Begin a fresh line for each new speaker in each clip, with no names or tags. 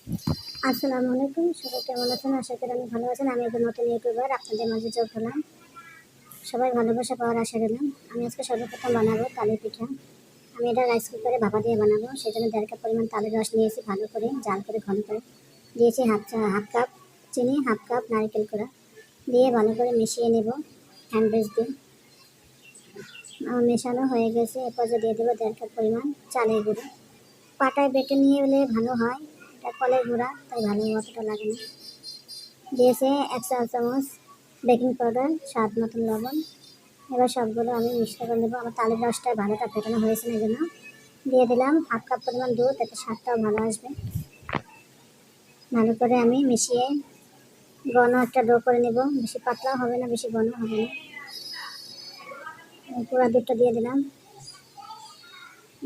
আসসালামু আলাইকুম, সবাই কেমন আছেন? আশা করি আমি ভালো আছেন। আমি একজন নতুন ইউটিউবার, আপনাদের মাঝে যোগ হলাম। সবাই ভালোবাসা পাওয়ার আশা রাখলাম। আমি আজকে সর্বপ্রথম বানাবো তালের পিঠা। আমি এটা রাইস কুকারে ভাপা দিয়ে বানাবো। সেজন্য 1.5 কাপ পরিমাণ তালের রস নিয়েছি, ভালো করে জাল করে ঘন করে দিয়েছি। হাফ কাপ চিনি, হাফ কাপ নারকেল কোড়া দিয়ে ভালো করে মিশিয়ে নেব হ্যান্ড ব্রেস দিয়ে। আমার মেশানো হয়ে গেছে। এরপর দিয়ে দেবো 1.5 কাপ পরিমাণ চালের গুঁড়ো। পাটায় বেটে নিয়ে এলে ভালো হয়, এটা কলের গুঁড়া তাই ভালো অতটা লাগে না। দিয়েছে 1 চা চামচ বেকিং পাউডার, স্বাদ মতন লবণ। এবার সবগুলো আমি মিক্সড করে নেবো। আমার তালের রসটা ভালোটা ফেটানো হয়েছে না, এই জন্য দিয়ে দিলাম হাফ কাপ পরিমাণ দুধ, এতে স্বাদটাও ভালো আসবে। ভালো করে আমি মিশিয়ে ঘন একটা ডো করে নেব। বেশি পাতলাও হবে না, বেশি ঘন হবে না। পুরো দুধটা দিয়ে দিলাম।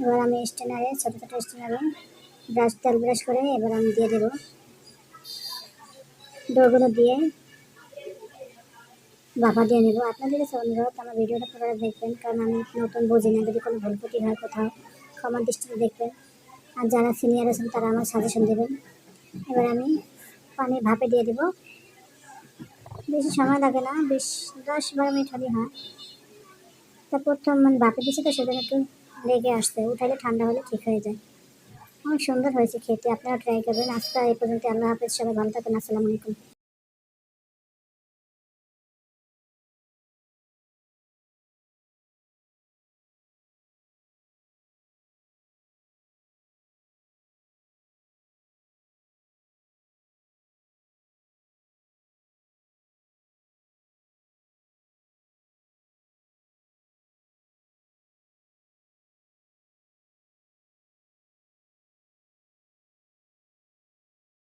এবার আমি স্টেনারে, ছোটো ছোটো স্টেনারে তেল ব্রাশ করে এবার আমি দিয়ে দেবো ডোগুলো দিয়ে ভাপা দিয়ে নেব। আপনাদের কাছে অনুরোধ, আমার ভিডিওটা পুরো দেখবেন, কারণ আমি নতুন বুঝি না। যদি কোনো ভুল ত্রুটি হয় কোথাও, ক্ষমা দৃষ্টিতে দেখবেন। আর যারা সিনিয়র আছেন তারা আমার সাজেশন দেবেন। এবার আমি পানি ভাপে দিয়ে দেব। বেশি সময় লাগে না, 10-12 মিনিট হলেই হয়। তা প্রথম ভাপে দিচ্ছি তো সেজন্য একটু লেগে আসছে, উঠাইলে ঠান্ডা হলে ঠিক হয়ে যায়। অনেক সুন্দর হয়েছে খেতে, আপনারা ট্রাই করবেন। আজকে এই পর্যন্ত, আল্লাহ হাফেজ, সবাই ভালো থাকবেন। আসসালামু আলাইকুম।